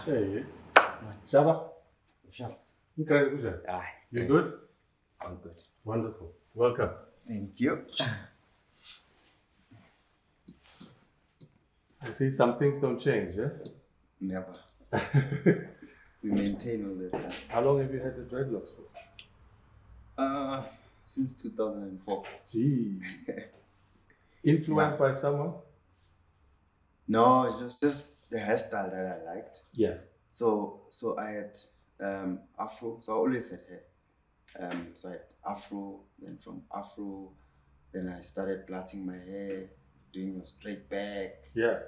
There he is. Shaba. Sure. You good? Aye. You good? I'm good. Wonderful. Welcome. Thank you. I see some things don't change, eh? Never. We maintain all the time. How long have you had the dreadlocks for? Since 2004. Gee. Influenced by someone? No, it was just the hairstyle that I liked. Yeah. So I had afro. So I always had hair. So I had afro. Then from afro, then I started plaiting my hair, doing a straight back. Yeah.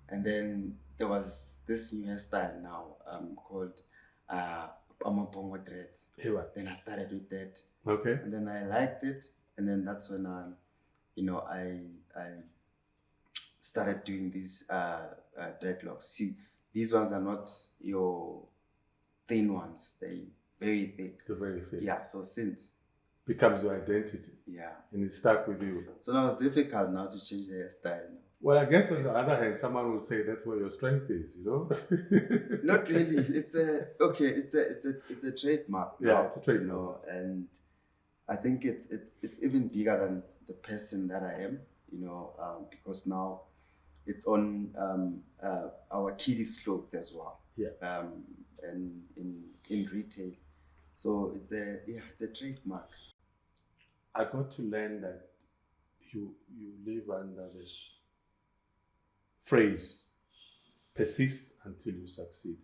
And then there was this new hairstyle now called Amapongo dreads. Ewa. Then I started with that. Okay. And then I liked it, and then that's when I started doing these dreadlocks. See, these ones are not your thin ones; they very thick. They're very thick. Yeah. So since becomes your identity. Yeah. And it stuck with you. So now it's difficult now to change the hairstyle. Well, I guess on the other hand, someone would say that's where your strength is, you know? Not really. It's a trademark. Yeah, now, it's a trademark. You know, and I think it's even bigger than the person that I am, you know, because now it's on our kiddies clothes as well. Yeah. And in retail. So it's a trademark. I got to learn that you live under this phrase, persist until you succeed.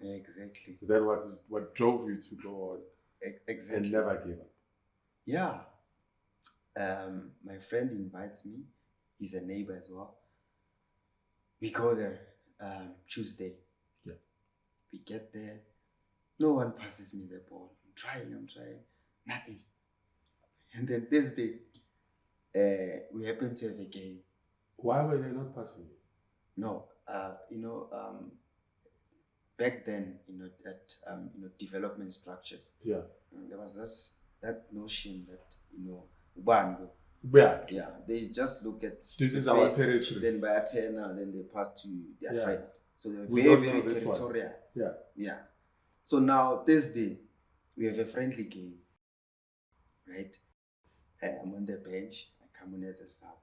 Exactly. Is that what drove you to go on exactly. and never give up? Yeah. My friend invites me. He's a neighbor as well. We go there Tuesday. Yeah. We get there. No one passes me the ball. I'm trying. Nothing. And then Thursday, we happen to have a game. Why were they not passing you? No, back then, at development structures. Yeah. There was that notion that Yeah. They just look at this is our territory. Then by a turner, then they pass to their friend. So they were very territorial. Yeah. Yeah. So now Thursday, we have a friendly game. Right? I'm on the bench. I come on as a sub.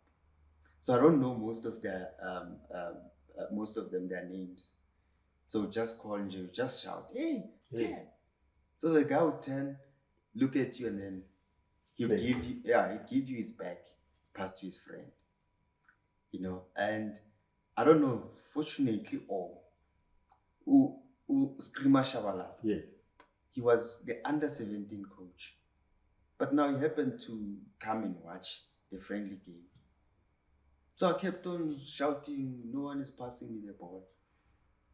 So I don't know most of them their names. So just call and just shout, hey, 10. So the guy would turn, look at you, and then he'd give you his back, pass to his friend. You know, and I don't know, fortunately who Siphiwe Tshabalala. Yes. He was the under-17 coach. But now he happened to come and watch the friendly game. So I kept on shouting, no one is passing me the ball.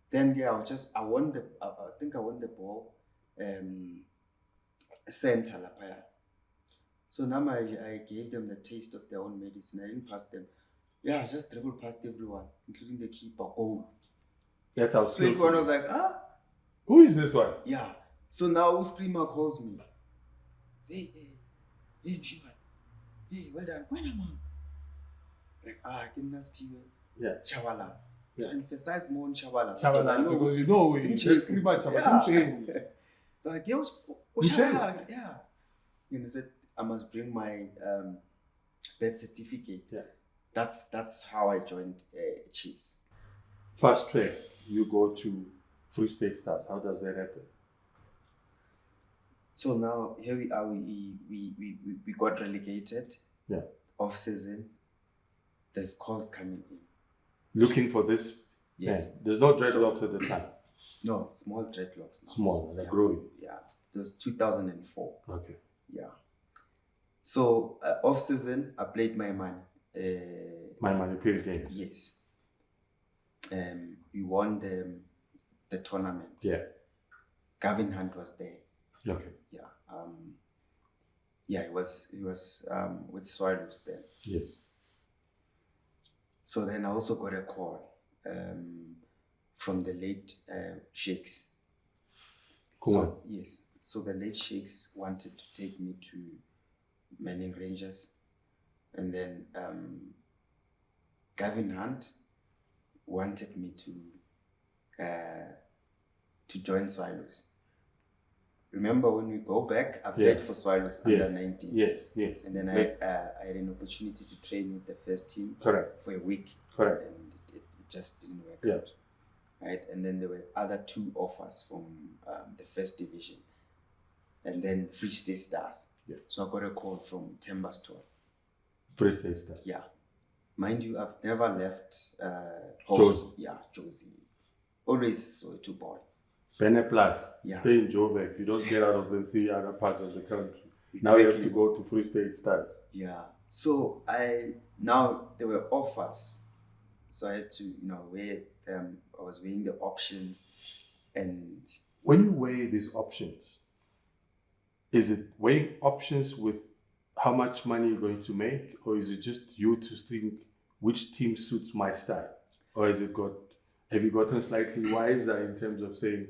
Then I won the ball, center lapaya. So now I gave them the taste of their own medicine. I didn't pass them. Yeah, I just dribbled past everyone, including the keeper. Goal. That's how. So everyone was like, who is this one? Yeah. So now Screamer calls me. Hey, Mshiman. Hey, well done. Man. Like, I can Siphiwe. Yeah. Tshabalala. Yeah. So I emphasized more on Tshabalala. Because you know it's Siphiwe Tshabalala. So like, Tshabalala. Yeah. And I said, I must bring my birth certificate. Yeah. That's how I joined Chiefs. Fast track, you go to Free State Stars. How does that happen? So now here we are. We got relegated. Yeah. Off season. There's calls coming in. Looking for this? Yes. Yeah. There's no dreadlocks at the time? No, small dreadlocks now. Small, they're growing? Yeah. It was 2004. Okay. Yeah. So off season, I played my money. My money period game? Yes. We won the tournament. Yeah. Gavin Hunt was there. Okay. Yeah. He was with Swallows then. Yes. So then I also got a call from the late Sheikhs. Cool. So, yes. So the late Sheikhs wanted to take me to Manning Rangers, and then Gavin Hunt wanted me to to join Swallows. Remember when we go back, I played for Swallows under 19s. Yes. And then I had an opportunity to train with the first team for a week. Correct. And it just didn't work out. Right? And then there were other 2 offers from the first division. And then Free State Stars. Yeah. So I got a call from Temba's Free State Stars. Yeah. Mind you, I've never left home. Josie. Yeah, Josie. Always Soweto boy. Bene Plus, Yeah. stay in Joburg. You don't get out of and see other parts of the country. Exactly. Now you have to go to Free State Stars. Yeah. So now there were offers. So I had to, weigh, I was weighing the options. And when you weigh these options, is it weighing options with how much money you're going to make, or is it just you to think which team suits my style? Or have you gotten slightly wiser in terms of saying,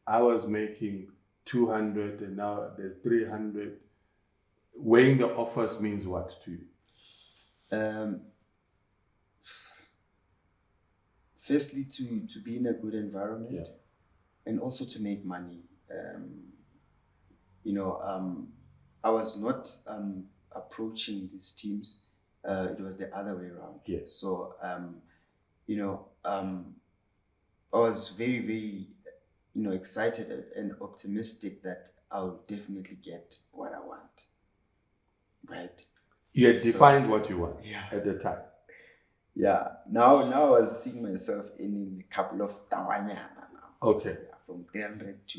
I was making 200 and now there's 300? Weighing the offers means what to you? Firstly, to be in a good environment, and also to make money. I was not approaching these teams. It was the other way around. Yes. So, I was very, very, excited and optimistic that I'll definitely get what I want. Right? You had defined what you want at the time. Yeah. Now I was seeing myself in a couple of tawanyana now. Okay. Yeah, from 300 to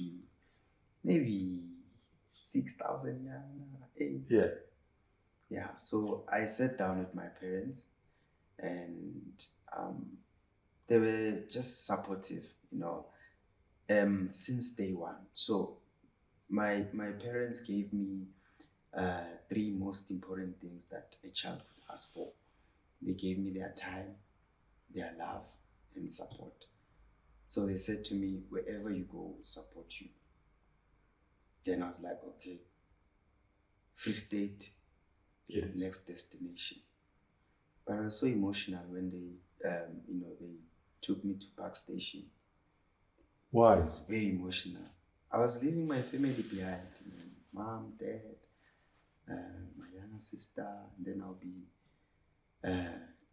maybe 6,000. Yeah. Yeah. So I sat down with my parents, and they were just supportive, since day one. So my parents gave me 3 most important things that a child could ask for. They gave me their time, their love, and support. So they said to me, wherever you go, we'll support you. Then I was like, okay, Free State is the next destination. But I was so emotional when they took me to Park Station. Why? I was very emotional. I was leaving my family behind. Mom, dad, my younger sister, and then I'll be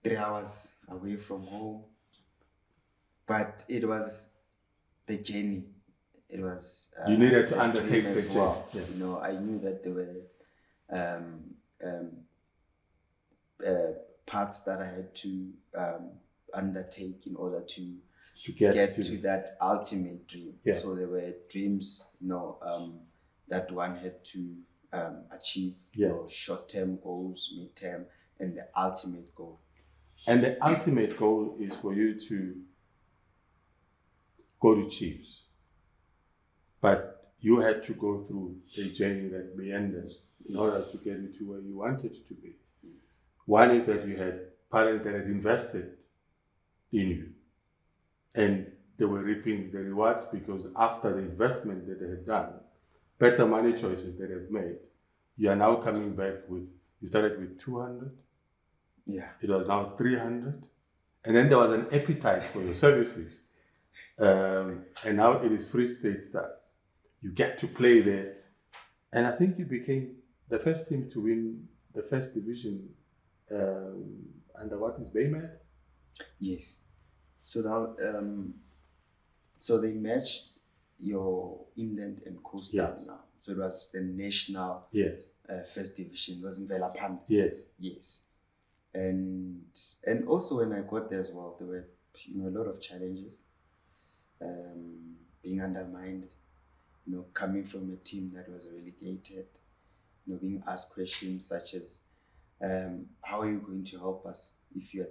3 hours away from home. But it was the journey. It was you needed to undertake the journey. Well. Yeah. I knew that there were parts that I had to undertake in order to get to that ultimate dream. Yeah. So there were dreams, that one had to achieve. Short-term goals, mid-term, and the ultimate goal. And the ultimate goal is for you to go to Chiefs. But you had to go through a journey that meanders in order to get you to where you wanted to be. Yes. One is that you had parents that had invested in you, and they were reaping the rewards because after the investment that they had done, better money choices that they've made, you are now coming back with, you started with 200. Yeah. It was now 300. And then there was an appetite for your services. And now it is Free State Stars. You get to play there. And I think you became the first team to win the first division under what is Baymed? Yes. So now, so they matched your inland and coastal now. So it was the national first division. It was in Velapand. Yes. And also when I got there as well, there were a lot of challenges. Being undermined, coming from a team that was relegated, being asked questions such as, how are you going to help us if you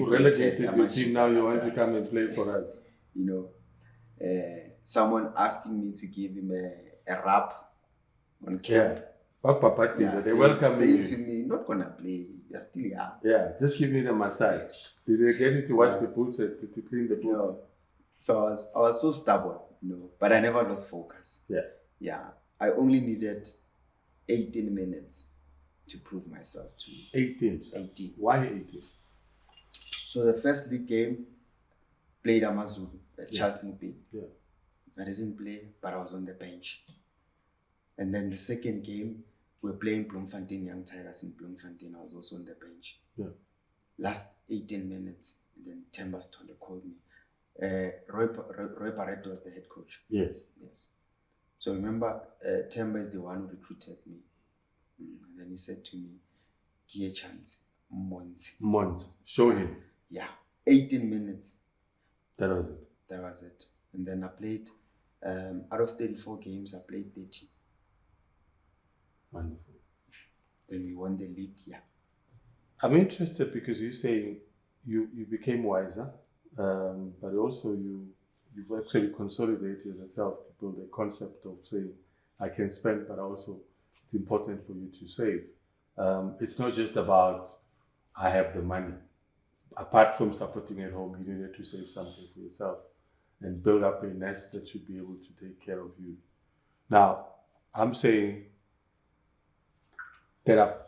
relegated your team, now you want to come and play for us? Someone asking me to give him a rap on camera. They welcome saying you. to me, not gonna play, you're still young. Yeah, just give me the massage. Did they get you to wash the boots, to clean the boots? No. So I was so stubborn, but I never lost focus. Yeah. I only needed 18 minutes to prove myself to 18. 18. Why 18? So the first league game played Amazulu, Charles Mupi. Yeah. I didn't play, but I was on the bench. And then the second game, we were playing Bloemfontein Young Tigers in Bloemfontein. I was also on the bench. Yeah. Last 18 minutes, then Themba Sithole called me. Roy Barreto was the head coach. Yes. Yes. So remember, Themba is the one who recruited me. And then he said to me, "Give a chance, Month. Show him. Yeah. 18 minutes. That was it. That was it. And then I played, out of 34 games, I played 30. Wonderful. Then we won the league, yeah. I'm interested because you're saying you became wiser, but also you've actually consolidated yourself to build a concept of saying, I can spend, but also it's important for you to save. It's not just about, I have the money. Apart from supporting at home, you needed to save something for yourself and build up a nest that should be able to take care of you. Now, I'm saying there are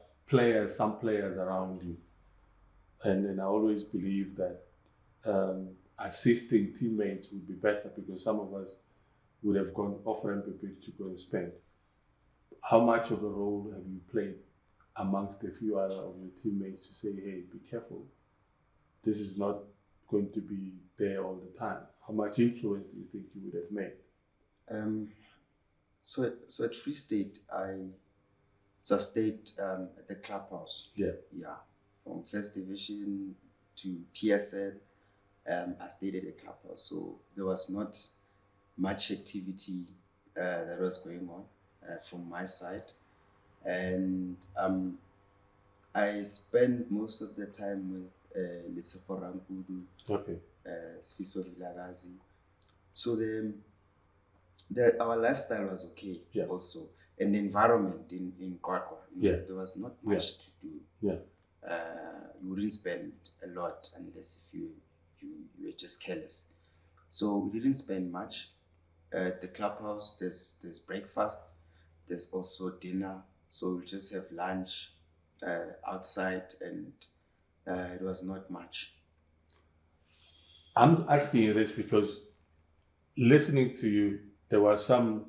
some players around you, and I always believe that assisting teammates would be better because some of us would have gone off ramp a bit to go and spend. How much of a role have you played amongst a few other of your teammates to say, hey, be careful, this is not going to be there all the time? How much influence do you think you would have made? So at Free State, I stayed at the clubhouse. Yeah. Yeah. From first division to PSL, I stayed at the clubhouse. So there was not much activity that was going on from my side. And I spent most of the time with Lesego Rankudu, Siphiwe Tshabalala. So our lifestyle was okay. Yeah. Also. And the environment in Kwakwa, there was not much to do. Yeah. You wouldn't spend a lot unless if you were just careless. So we didn't spend much. At the clubhouse, there's breakfast, there's also dinner. So we just have lunch outside, and it was not much. I'm asking you this because listening to you, there was some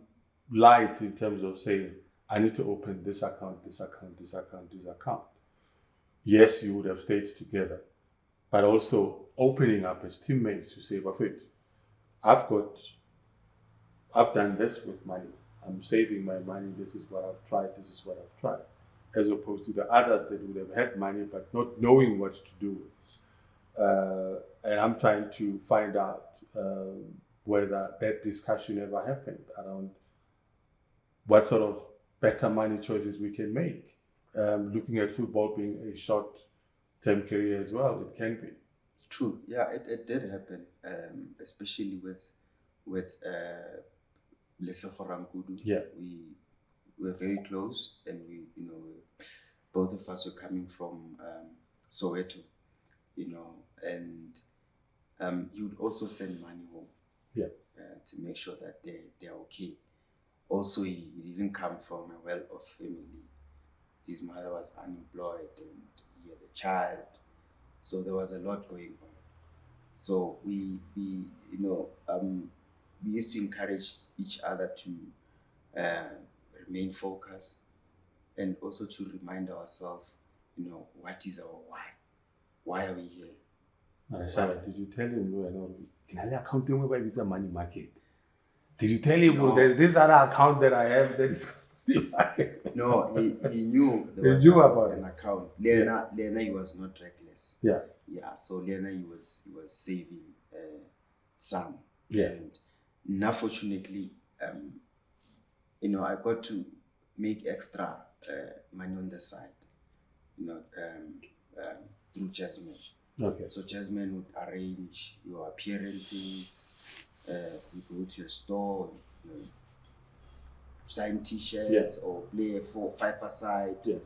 light in terms of saying, I need to open this account, this account, this account, this account. Yes, you would have stayed together, but also opening up as teammates to say, Buffett, I've done this with money. I'm saving my money. This is what I've tried. This is what I've tried. As opposed to the others that would have had money, but not knowing what to do with. And I'm trying to find out whether that discussion ever happened around what sort of better money choices we can make. Looking at football being a short-term career as well, it can be. True. Yeah, it did happen, especially with Lesego Rankudu. Yeah. We were very close, and both of us were coming from Soweto, and he would also send money home. Yeah. To make sure that they're okay. Also, he didn't come from a well-off family. His mother was unemployed and he had a child. So there was a lot going on. So we used to encourage each other to remain focused and also to remind ourselves, what is our why? Why are we here? Did you tell him accounting where it's a money market? Did you tell him there's this other account that I have that is money market? No, he knew there was about an account. Lena, he was not reckless. Yeah. Yeah. So Lena, he was saving some. Yeah. And unfortunately, I got to make extra money on the side. Through Jasmine. Okay. So Jasmine would arrange your appearances. You go to your store, sign T-shirts or play a 4-5-a-side. Yeah.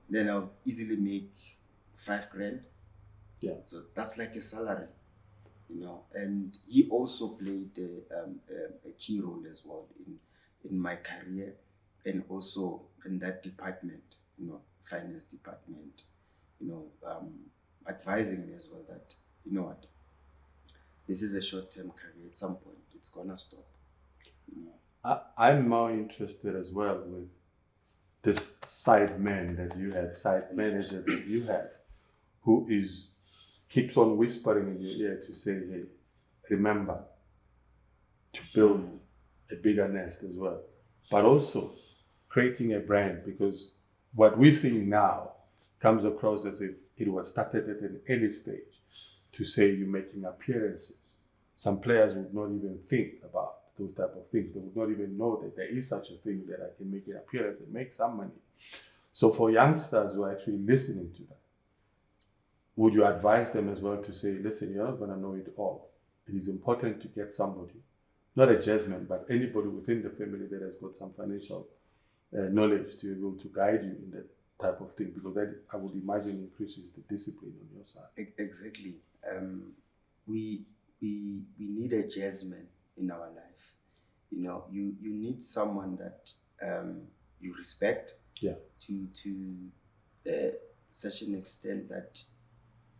Then I'll easily make $5,000. Yeah. So that's like a salary, And he also played a key role as well in my career, and also in that department, finance department, advising me as well that, what, this is a short-term career. At some point, it's gonna stop. I'm more interested as well with this side man that you have, side manager that you have, who keeps on whispering in your ear to say, hey, remember to build a bigger nest as well. But also creating a brand, because what we're seeing now comes across as if it was started at an early stage to say you're making appearances. Some players would not even think about those type of things. They would not even know that there is such a thing that I can make an appearance and make some money. So for youngsters who are actually listening to that, would you advise them as well to say, listen, you're not going to know it all. It is important to get somebody, not a jazzman, but anybody within the family that has got some financial knowledge to be able to guide you in that type of thing, because that, I would imagine, increases the discipline on your side. Exactly. We need a jazzman in our life. You know, you need someone that you respect. Yeah. To such an extent that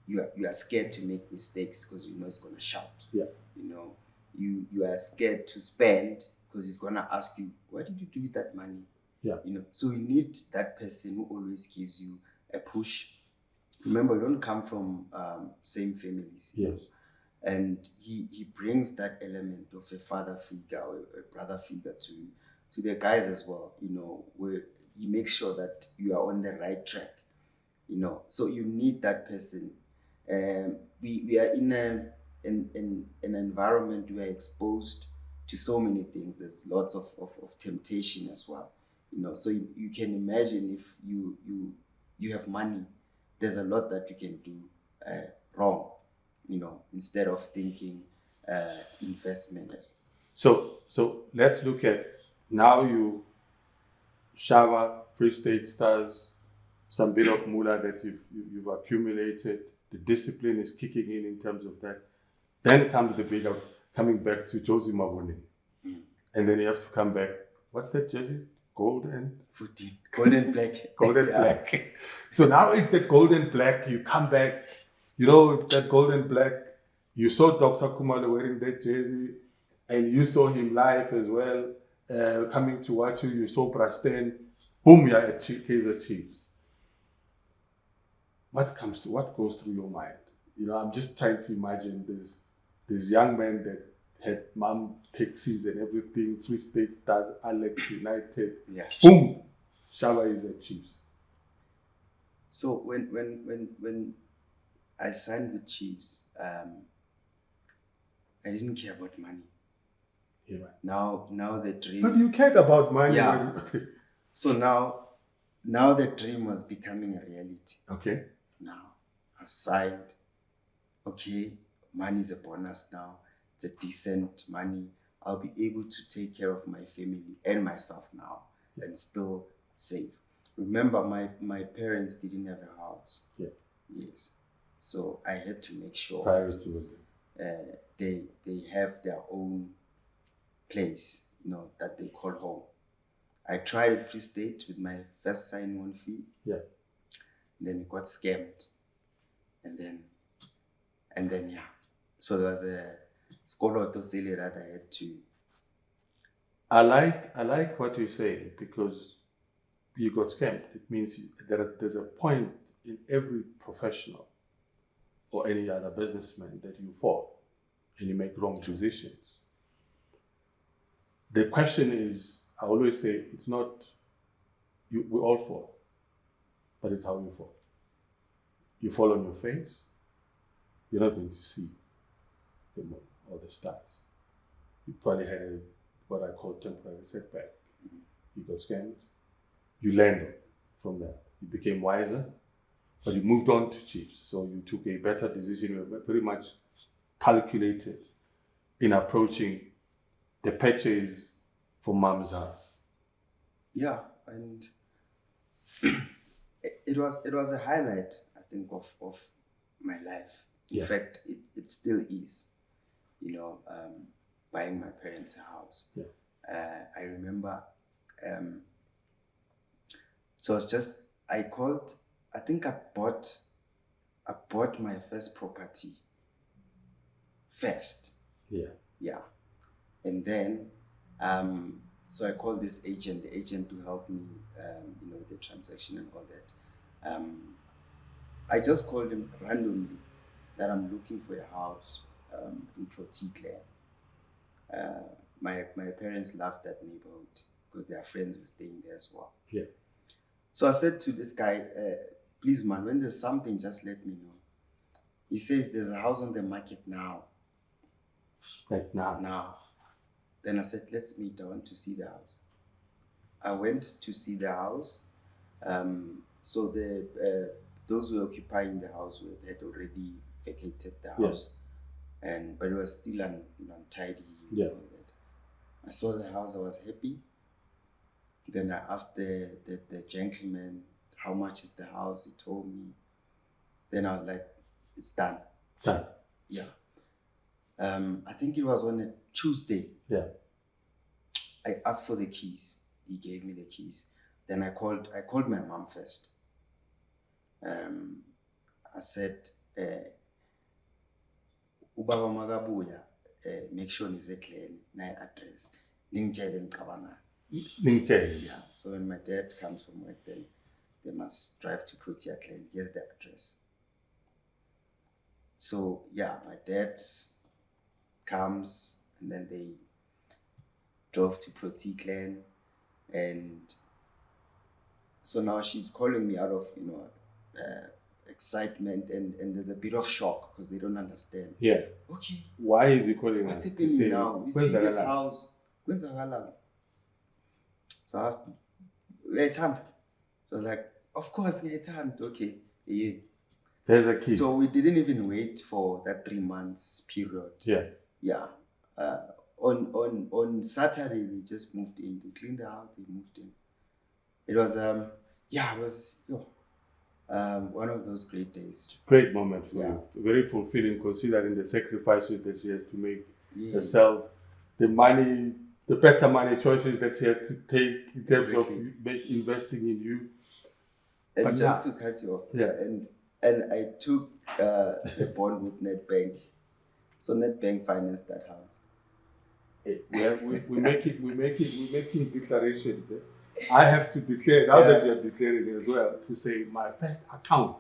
you are scared to make mistakes because you know it's gonna shout. Yeah. You know, you are scared to spend because he's gonna ask you, what did you do with that money? Yeah. You know, so you need that person who always gives you a push. Remember, we don't come from same families. Yes. And he brings that element of a father figure or a brother figure to the guys as well. You know, where he makes sure that you are on the right track. You know, so you need that person. We are in an environment we are exposed to so many things. There's lots of temptation as well. You know, so you can imagine if you have money, there's a lot that you can do wrong. You know, instead of thinking investments. So let's look at now. You Shava, Free State Stars, some bit of moolah that you've accumulated. The discipline is kicking in terms of that. Then comes the bigger, coming back to Josie Mabuni. And then you have to come back. What's that jersey? Golden? 14. Golden black. Golden black. So now it's the golden black. You come back. You know, it's that golden black. You saw Dr. Kumalo wearing that jersey, and you saw him live as well, coming to watch you. You saw Prasten. Boom, you're at Kaizer Chiefs. What goes through your mind? You know, I'm just trying to imagine this young man that had mom taxis and everything, Free State Stars, Alex United. Yeah. Boom, Shava is at Chiefs. So when I signed with Chiefs, I didn't care about money. Yeah, right. Now the dream. But you cared about money. Yeah. So now the dream was becoming a reality. Okay. Now I've signed. Okay, money is a bonus now. It's a decent money. I'll be able to take care of my family and myself now and still save. Remember, my parents didn't have a house. Yeah. Yes. So I had to make sure priority was they have their own place, you know, that they call home. I tried at Free State with my first sign-on fee. Yeah. Then got scammed. And then yeah. So there was a skoloto sale that I had to. I like what you say, because you got scammed. It means there's a point in every professional or any other businessman that you fall and you make wrong decisions. The question is, I always say, it's not we all fall, but it's how you fall. You fall on your face, you're not going to see the moon or the stars. You probably had what I call temporary setback. You got scammed. You learned from that. You became wiser, but you moved on to Chiefs. So you took a better decision. You were very much calculated in approaching the purchase for mom's house. Yeah, and it was a highlight, I think, of my life. In fact, it still is. You know, buying my parents a house. Yeah. I remember. So it's just I bought my first property first. Yeah. Yeah, and then So I called this agent, the agent to help me, with the transaction and all that. I just called him randomly that I'm looking for a house in Protikland. My parents loved that neighborhood because their friends were staying there as well. Yeah. So I said to this guy, please man, when there's something, just let me know. He says there's a house on the market now. Like now? Now. Then I said, let's meet. I want to see the house. I went to see the house. So those who were occupying the house had already vacated the house, but it was still untidy. Yeah. That. I saw the house. I was happy. Then I asked the gentleman, how much is the house? He told me. Then I was like, it's done. Done. Yeah. I think it was on a Tuesday. Yeah. I asked for the keys. He gave me the keys. Then I called my mom first. I said, Ubaba Magabuya, make sure nize clear na address. Ningitshele ngicabanga. Yeah. So when my dad comes from work, then they must drive to Protikland. Here's the address. So yeah, my dad comes and then they drove to Protikland, and so now she's calling me out of excitement and there's a bit of shock because they don't understand. Yeah. Okay. Why is he calling What's us? happening now? We see this house. When's the halal? So I asked, Ngiyayithanda? So I was like, of course, Ngiyayithanda. Okay. Yeah. There's a key. So we didn't even wait for that 3 months period. Yeah. Yeah. On Saturday they just moved in. They cleaned the house. They moved in. It was one of those great days. Great moment for you. Very fulfilling, considering the sacrifices that she has to make herself, the money, the better money choices that she had to take in terms of investing in you. And but just to cut you off, and I took the bond with Nedbank. So Nedbank financed that house. We're making declarations. I have to declare, now that you're declaring as well, to say my first account,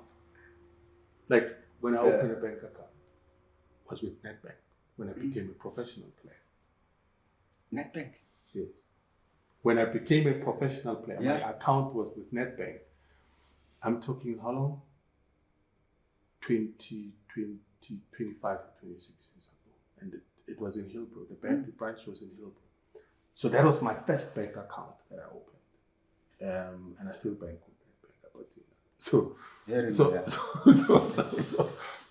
like when I opened a bank account, was with Nedbank when I became a professional player. Nedbank? Yes. When I became a professional player, my account was with Nedbank. I'm talking how long? 25 or 26 years ago. And it was in Hillbrook. The branch was in Hillbrook. So that was my first bank account that I opened. And I still bank with Nedbank. So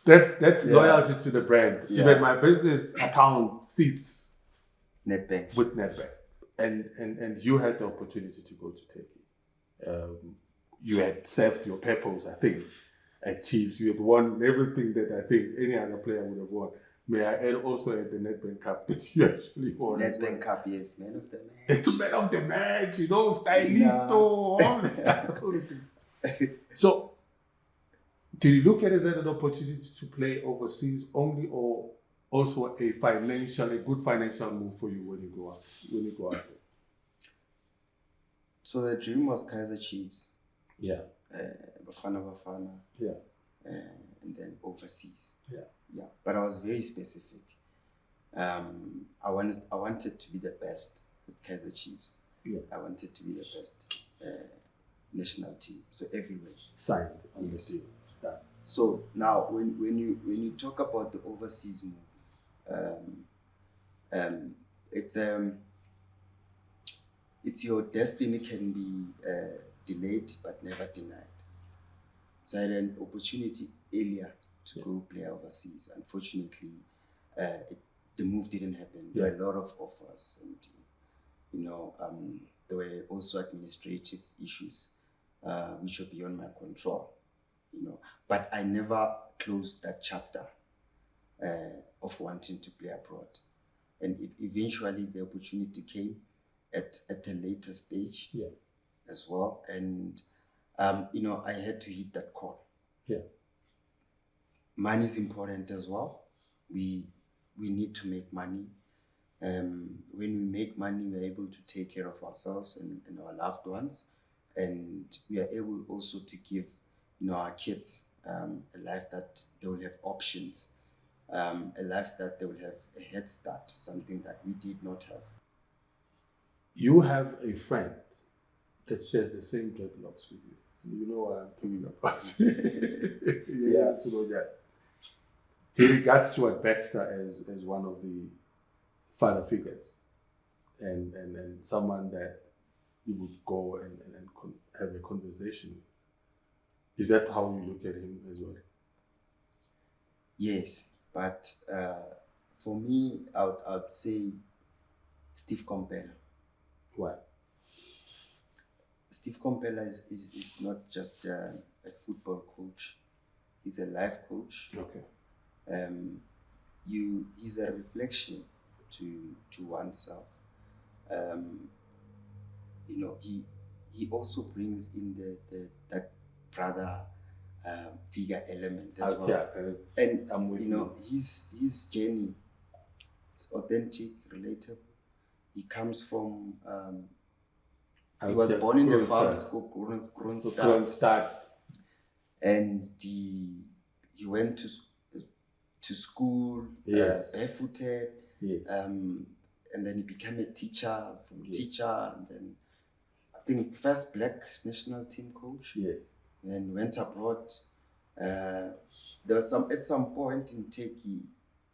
that's loyalty to the brand. Yeah. Even my business account sits Nedbank. With Nedbank. And you had the opportunity to go to Turkey. You had served your purpose, I think, at Chiefs. You had won everything that I think any other player would have won. May I add also at the Nedbank Cup that you actually won. Nedbank Cup, yes, man of the match. It's man of the match, stylisto, all the stuff. So, did you look at it as an opportunity to play overseas only, or also a good financial move for you when you go out there? So the dream was Kaizer Chiefs. Yeah. Bafana. Yeah. And then overseas. Yeah. Yeah. But I was very specific. I wanted to be the best with Kaizer Chiefs. Yeah. I wanted to be the best national team. So everywhere. Signed on the deal. Yeah. So now when you talk about the overseas move, it's your destiny can be delayed but never denied. So I had an opportunity earlier to go play overseas. Unfortunately, the move didn't happen. There were a lot of offers, and there were also administrative issues which were beyond my control. But I never closed that chapter of wanting to play abroad. And eventually the opportunity came at a later stage as well. And, I had to hit that call. Yeah. Money is important as well. We need to make money. When we make money, we're able to take care of ourselves and our loved ones, and we are able also to give, our kids a life that they will have options, a life that they will have a head start, something that we did not have. You have a friend that shares the same dreadlocks with you. You know what I'm talking about. Yeah. To know that. He regards Stuart Baxter as one of the father figures and someone that you would go and have a conversation with. Is that how you look at him as well? Yes, but for me, I would say Steve Compella. Why? Steve Compella is not just a football coach; he's a life coach. Okay. He's a reflection to oneself. He also brings in that brother figure element as well. Yeah, and I'm with his journey is authentic, relatable. He comes from he was born in the farm school, Kronstadt, and he went to school, yes, barefooted, yes, and then he became a teacher, and then I think first black national team coach. Yes. Then went abroad. There was at some point in Turkey,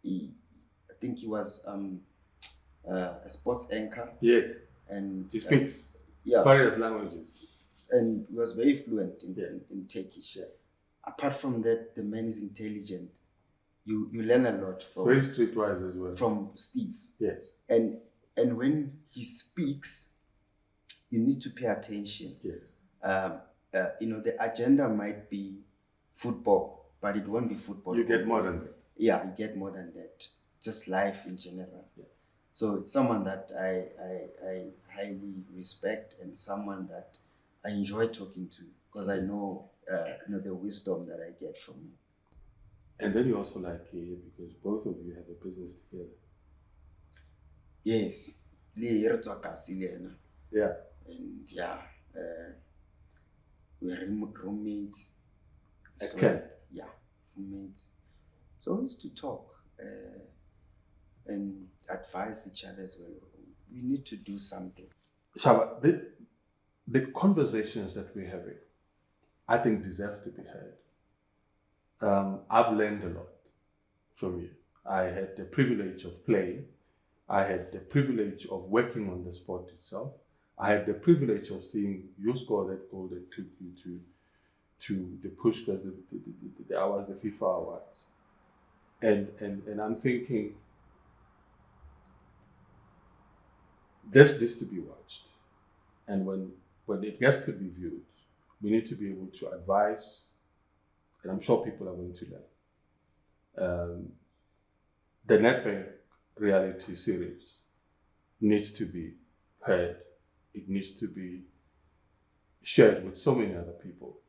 I think he was a sports anchor. Yes. And he speaks various languages. And he was very fluent in Turkish. Yeah. Apart from that, the man is intelligent. You learn a lot from very streetwise as well. From Steve. Yes. And when he speaks, you need to pay attention. Yes. The agenda might be football, but it won't be football. You get more than that. Yeah, you get more than that. Just life in general. Yeah. So it's someone that I highly respect and someone that I enjoy talking to because I know the wisdom that I get from him. And then you also like Kay because both of you have a business together. Yes. Yeah. And we're roommates. Okay. Yeah, roommates. So we used to talk and advise each other as well. We need to do something. Shaba, the conversations that we're having, I think deserve to be heard. I've learned a lot from you. I had the privilege of playing. I had the privilege of working on the sport itself. I had the privilege of seeing you score that goal that took you to the push because the awards, the FIFA awards. And I'm thinking, this needs to be watched. And when it gets to be viewed, we need to be able to advise, and I'm sure people are going to learn. The Nedbank Reality series needs to be heard. It needs to be shared with so many other people.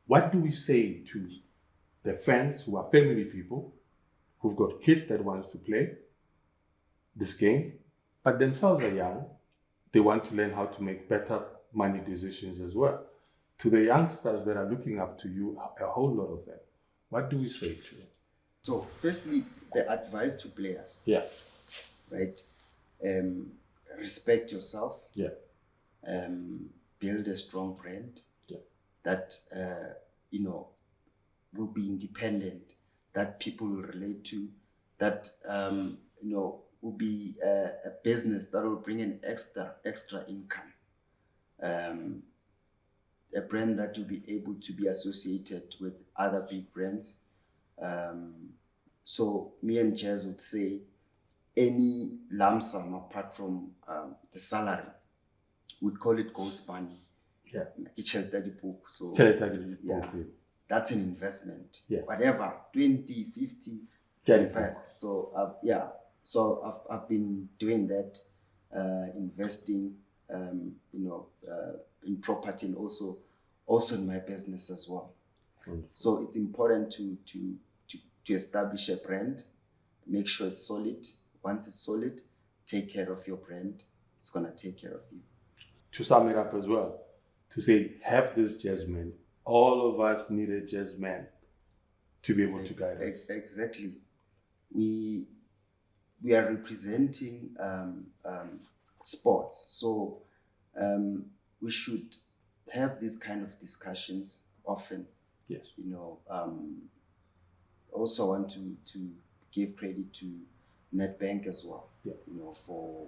What do we say to the fans who are family people, who've got kids that want to play this game, but themselves are young, they want to learn how to make better money decisions as well. To the youngsters that are looking up to you, a whole lot of them, what do we say to them? So, firstly, the advice to players. Yeah. Right? Respect yourself. Yeah. Build a strong brand. Yeah. That, will be independent, that people will relate to, that, will be a business that will bring in extra income. A brand that will be able to be associated with other big brands. So me and Jazz would say any lump sum apart from the salary, we'd call it ghost money. Yeah. So yeah. That's an investment. Yeah. Whatever, 20, 50, invest. So So I've been doing that, investing, in property and also in my business as well. Wonderful. So it's important to establish a brand, make sure it's solid. Once it's solid, take care of your brand, it's going to take care of you. To sum it up as well, to say, have this jazzman. All of us need a jazzman to be able to guide us. Exactly. We are representing sports, so we should have these kind of discussions often. Yes. Also want to give credit to Nedbank as well. Yeah. For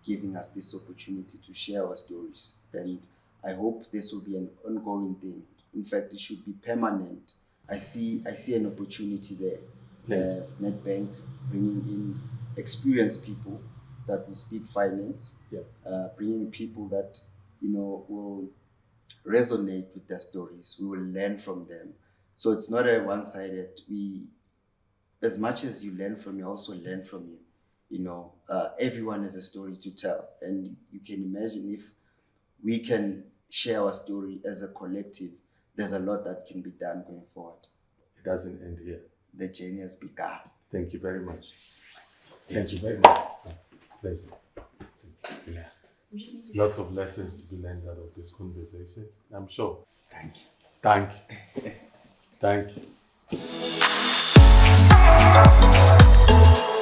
giving us this opportunity to share our stories, and I hope this will be an ongoing thing. In fact, it should be permanent. I see an opportunity there. Yes. Nedbank bringing in experienced people that will speak finance, bringing people that will resonate with their stories. We will learn from them. So it's not a one-sided. As much as you learn from you, also learn from you. Everyone has a story to tell, and you can imagine if we can share our story as a collective, there's a lot that can be done going forward. It doesn't end here. The journey has begun. Thank you very much. Thank you very much. Pleasure. Yeah. Lots of lessons to be learned out of these conversations, I'm sure. Thank you. Thank you. Thank you.